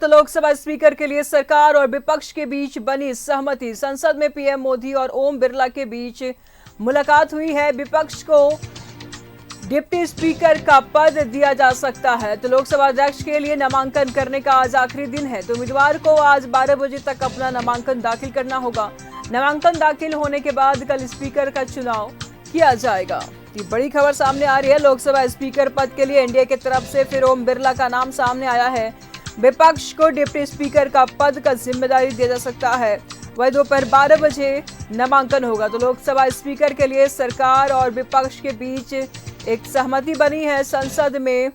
तो लोकसभा स्पीकर के लिए सरकार और विपक्ष के बीच बनी सहमति। संसद में पीएम मोदी और ओम बिरला के बीच मुलाकात हुई है। विपक्ष को डिप्टी स्पीकर का पद दिया जा सकता है। तो लोकसभा अध्यक्ष के लिए नामांकन करने का आज आखिरी दिन है। तो उम्मीदवार को आज 12 बजे तक अपना नामांकन दाखिल करना होगा। नामांकन दाखिल होने के बाद कल स्पीकर का चुनाव किया जाएगा। ये बड़ी खबर सामने आ रही है। लोकसभा स्पीकर पद के लिए एनडीए की तरफ से फिर ओम बिरला का नाम सामने आया है। विपक्ष को डिप्टी स्पीकर का पद का जिम्मेदारी दिया जा सकता है। वह दोपहर 12 बजे नामांकन होगा। तो लोकसभा स्पीकर के लिए सरकार और विपक्ष के बीच एक सहमति बनी है। संसद में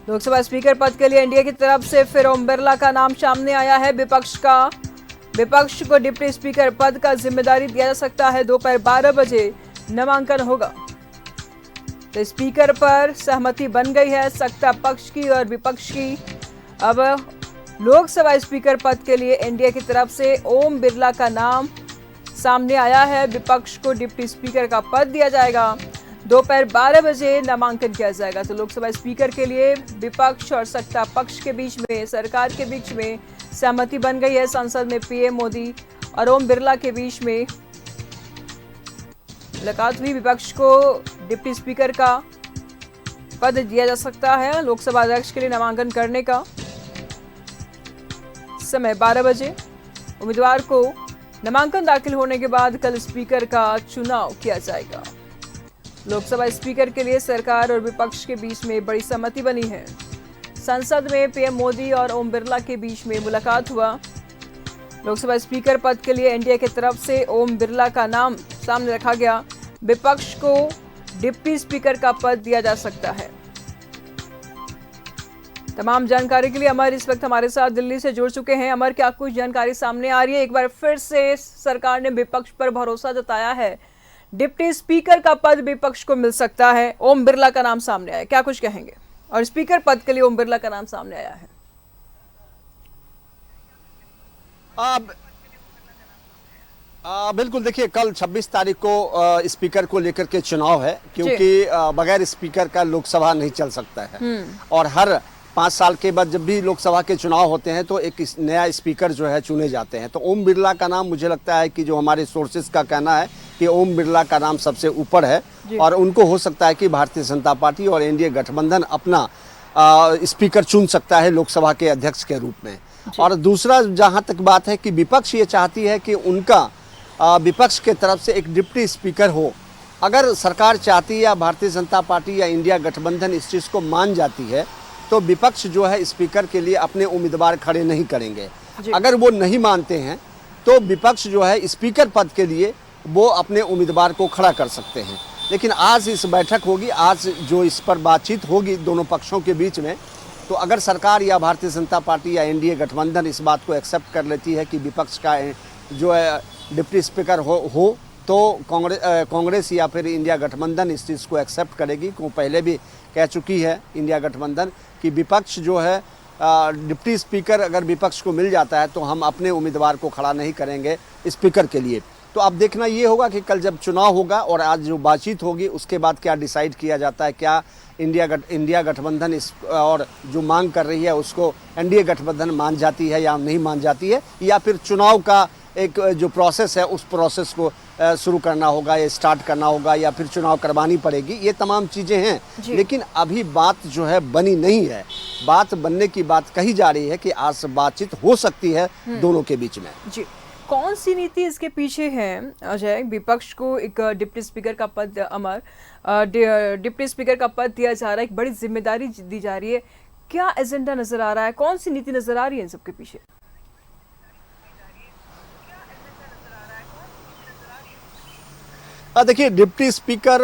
लोकसभा स्पीकर पद के लिए एनडीए की तरफ से फिर ओम बिरला का नाम सामने आया है। विपक्ष को डिप्टी स्पीकर पद का जिम्मेदारी दिया जा सकता है। दोपहर 12 बजे नामांकन होगा। तो स्पीकर पर सहमति बन गई है सत्ता पक्ष की और विपक्ष की। अब लोकसभा स्पीकर पद के लिए एनडीए की तरफ से ओम बिरला का नाम सामने आया है। विपक्ष को डिप्टी स्पीकर का पद दिया जाएगा। दोपहर 12 बजे नामांकन किया जाएगा। तो लोकसभा स्पीकर के लिए विपक्ष और सत्ता पक्ष के बीच में, सरकार के बीच में सहमति बन गई है। संसद में पीएम मोदी और ओम बिरला के बीच में मुलाकात हुई। विपक्ष को डिप्टी स्पीकर का पद दिया जा सकता है। लोकसभा अध्यक्ष के लिए नामांकन करने का समय 12 बजे। उम्मीदवार को नामांकन दाखिल होने के बाद कल स्पीकर का चुनाव किया जाएगा। लोकसभा स्पीकर के लिए सरकार और विपक्ष के बीच में बड़ी सहमति बनी है। संसद में पीएम मोदी और ओम बिरला के बीच में मुलाकात हुआ। लोकसभा स्पीकर पद के लिए एनडीए की तरफ से ओम बिरला का नाम सामने रखा गया। विपक्ष को डिप्टी स्पीकर का पद दिया जा सकता है। तमाम जानकारी के लिए अमर इस वक्त हमारे साथ दिल्ली से जुड़ चुके हैं। अमर, क्या कुछ जानकारी सामने आ रही है? एक बार फिर से सरकार ने विपक्ष पर भरोसा जताया है। डिप्टी स्पीकर का पद विपक्ष को मिल सकता है। ओम बिरला का नाम सामने आया, क्या कुछ कहेंगे? और स्पीकर पद के लिए ओम बिरला का नाम सामने आया है। बिल्कुल, देखिए कल 26 तारीख को स्पीकर को लेकर के चुनाव है, क्योंकि बगैर स्पीकर का लोकसभा नहीं चल सकता है। और हर 5 साल के बाद जब भी लोकसभा के चुनाव होते हैं तो एक नया स्पीकर जो है चुने जाते हैं। तो ओम बिरला का नाम, मुझे लगता है कि जो हमारे सोर्सेज का कहना है कि ओम बिरला का नाम सबसे ऊपर है। और उनको हो सकता है कि भारतीय जनता पार्टी और एनडीए गठबंधन अपना स्पीकर चुन सकता है लोकसभा के अध्यक्ष के रूप में। और दूसरा, जहां तक बात है कि विपक्ष ये चाहती है कि उनका विपक्ष के तरफ से एक डिप्टी स्पीकर हो। अगर सरकार चाहती है या भारतीय जनता पार्टी या इंडिया गठबंधन इस चीज़ को मान जाती है तो विपक्ष जो है स्पीकर के लिए अपने उम्मीदवार खड़े नहीं करेंगे। अगर वो नहीं मानते हैं तो विपक्ष जो है स्पीकर पद के लिए वो अपने उम्मीदवार को खड़ा कर सकते हैं। लेकिन आज इस बैठक होगी, आज जो इस पर बातचीत होगी दोनों पक्षों के बीच में, तो अगर सरकार या भारतीय जनता पार्टी या एनडीए गठबंधन इस बात को एक्सेप्ट कर लेती है कि विपक्ष का जो है डिप्टी स्पीकर हो तो कांग्रेस या फिर इंडिया गठबंधन इस चीज़ को एक्सेप्ट करेगी। को पहले भी कह चुकी है इंडिया गठबंधन कि विपक्ष जो है डिप्टी स्पीकर अगर विपक्ष को मिल जाता है तो हम अपने उम्मीदवार को खड़ा नहीं करेंगे स्पीकर के लिए। तो अब देखना ये होगा कि कल जब चुनाव होगा और आज जो बातचीत होगी उसके बाद क्या डिसाइड किया जाता है। क्या इंडिया गठबंधन इस और जो मांग कर रही है उसको एनडीए गठबंधन मान जाती है या नहीं मान जाती है, या फिर चुनाव का एक जो प्रोसेस है उस प्रोसेस को शुरू करना होगा या स्टार्ट करना होगा या फिर चुनाव करवानी पड़ेगी। ये तमाम चीज़ें हैं। लेकिन अभी बात जो है बनी नहीं है। बात बनने की बात कही जा रही है कि आज बातचीत हो सकती है दोनों के बीच में। जी, कौन सी नीति इसके पीछे है अजय? विपक्ष को एक डिप्टी स्पीकर का पद, डिप्टी स्पीकर का पद दिया जा रहा है, एक बड़ी जिम्मेदारी दी जा रही है। क्या एजेंडा नजर आ रहा है? कौन सी नीति नजर आ रही है इन सबके पीछे? देखिए डिप्टी स्पीकर,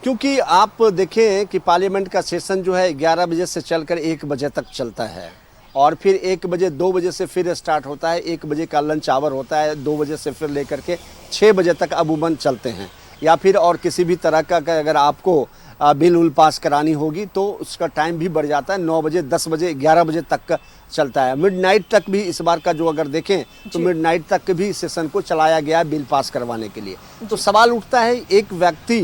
क्योंकि आप देखें कि पार्लियामेंट का सेशन जो है 11 बजे से चलकर 1 बजे तक चलता है और फिर 1 बजे 2 बजे से फिर स्टार्ट होता है। 1 बजे का लंच आवर होता है, 2 बजे से फिर लेकर के 6 बजे तक अमूमन चलते हैं। या फिर और किसी भी तरह का अगर आपको बिल उल पास करानी होगी तो उसका टाइम भी बढ़ जाता है। 9 बजे, 10 बजे, 11 बजे तक चलता है। मिडनाइट तक भी इस बार का जो अगर देखें तो मिडनाइट तक भी सेशन को चलाया गया बिल पास करवाने के लिए। तो सवाल उठता है, एक व्यक्ति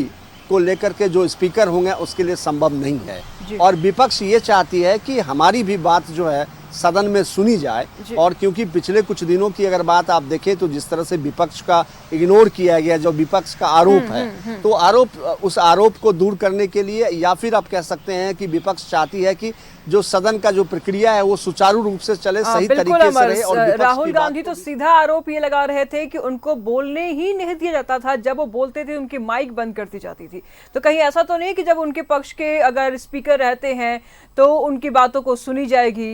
को लेकर के जो स्पीकर होंगे उसके लिए संभव नहीं जी। है। और विपक्ष ये चाहती है कि हमारी भी बात जो है सदन में सुनी जाए। और क्योंकि पिछले कुछ दिनों की अगर बात आप देखें तो जिस तरह से विपक्ष का इग्नोर किया गया, जो विपक्ष का आरोप है, तो उस आरोप को दूर करने के लिए, या फिर आप कह सकते हैं कि विपक्ष चाहती है कि जो सदन का जो प्रक्रिया है वो सुचारू रूप से चले, सही तरीके से रहे। और राहुल गांधी तो सीधा आरोप ये लगा रहे थे कि उनको बोलने ही नहीं दिया जाता था, जब वो बोलते थे उनकी माइक बंद कर दी जाती थी। तो कहीं ऐसा तो नहीं कि जब उनके पक्ष के अगर स्पीकर रहते हैं तो उनकी बातों को सुनी जाएगी,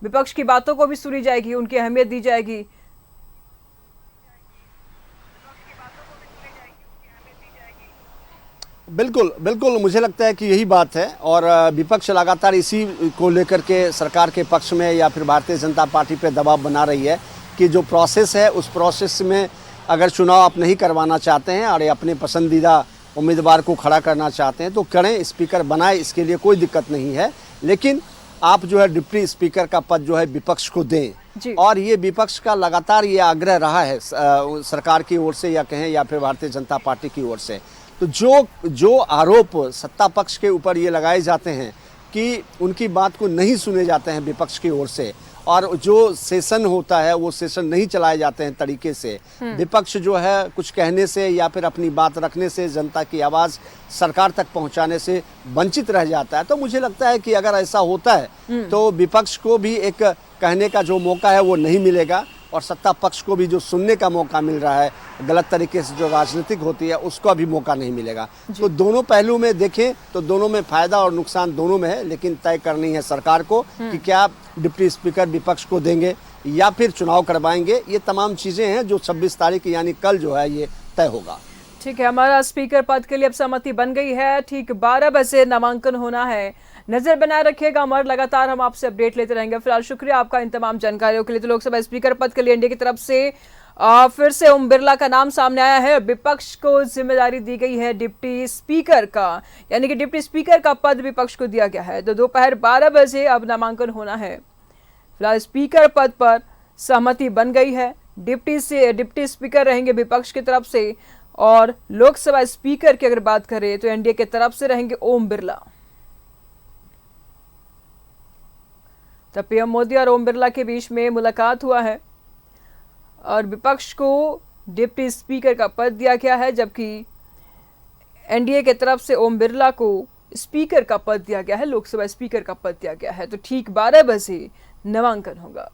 विपक्ष की बातों को भी सुनी जाएगी, उनकी अहमियत दी जाएगी? बिल्कुल बिल्कुल, मुझे लगता है कि यही बात है। और विपक्ष लगातार इसी को लेकर के सरकार के पक्ष में या फिर भारतीय जनता पार्टी पे दबाव बना रही है कि जो प्रोसेस है उस प्रोसेस में अगर चुनाव आप नहीं करवाना चाहते हैं और अपने पसंदीदा उम्मीदवार को खड़ा करना चाहते हैं तो करें, स्पीकर बनाए, इसके लिए कोई दिक्कत नहीं है। लेकिन आप जो है डिप्टी स्पीकर का पद जो है विपक्ष को दें। और ये विपक्ष का लगातार ये आग्रह रहा है सरकार की ओर से, या कहें या फिर भारतीय जनता पार्टी की ओर से। तो जो आरोप सत्ता पक्ष के ऊपर ये लगाए जाते हैं कि उनकी बात को नहीं सुने जाते हैं विपक्ष की ओर से, और जो सेशन होता है वो सेशन नहीं चलाए जाते हैं तरीके से, विपक्ष जो है कुछ कहने से या फिर अपनी बात रखने से, जनता की आवाज़ सरकार तक पहुंचाने से वंचित रह जाता है। तो मुझे लगता है कि अगर ऐसा होता है तो विपक्ष को भी एक कहने का जो मौका है वो नहीं मिलेगा, और सत्ता पक्ष को भी जो सुनने का मौका मिल रहा है गलत तरीके से जो राजनीतिक होती है उसका भी मौका नहीं मिलेगा। तो दोनों पहलू में देखें तो दोनों में फायदा और नुकसान दोनों में है, लेकिन तय करनी है सरकार को कि क्या डिप्टी स्पीकर विपक्ष को देंगे या फिर चुनाव करवाएंगे। ये तमाम चीजें हैं जो 26 तारीख यानी कल जो है ये तय होगा। ठीक है, हमारा स्पीकर पद के लिए अब सहमति बन गई है। ठीक 12 बजे नामांकन होना है। नजर बनाए रखिएगा अमर, लगातार हम आपसे अपडेट लेते रहेंगे। फिलहाल शुक्रिया आपका इन तमाम जानकारियों के लिए। तो लोकसभा स्पीकर पद के लिए एनडीए की तरफ से फिर से ओम बिरला का नाम सामने आया है। विपक्ष को जिम्मेदारी दी गई है डिप्टी स्पीकर का, यानी कि डिप्टी स्पीकर का पद विपक्ष को दिया गया है। तो दोपहर 12 बजे अब नामांकन होना है। फिलहाल स्पीकर पद पर सहमति बन गई है। डिप्टी स्पीकर रहेंगे विपक्ष की तरफ से, और लोकसभा स्पीकर की अगर बात करें तो एनडीए की तरफ से रहेंगे ओम बिरला। तब पीएम मोदी और ओम बिरला के बीच में मुलाकात हुआ है और विपक्ष को डिप्टी स्पीकर का पद दिया गया है, जबकि एनडीए की तरफ से ओम बिरला को स्पीकर का पद दिया गया है, लोकसभा स्पीकर का पद दिया गया है। तो ठीक 12 बजे नामांकन होगा।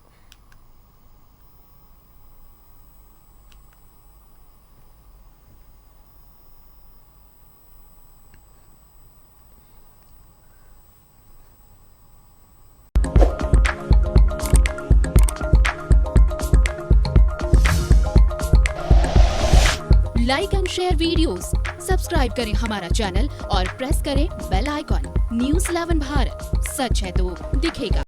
Like and share videos, subscribe करें हमारा चैनल और प्रेस करें बेल आइकॉन। न्यूज़ 11 भारत, सच है तो दिखेगा।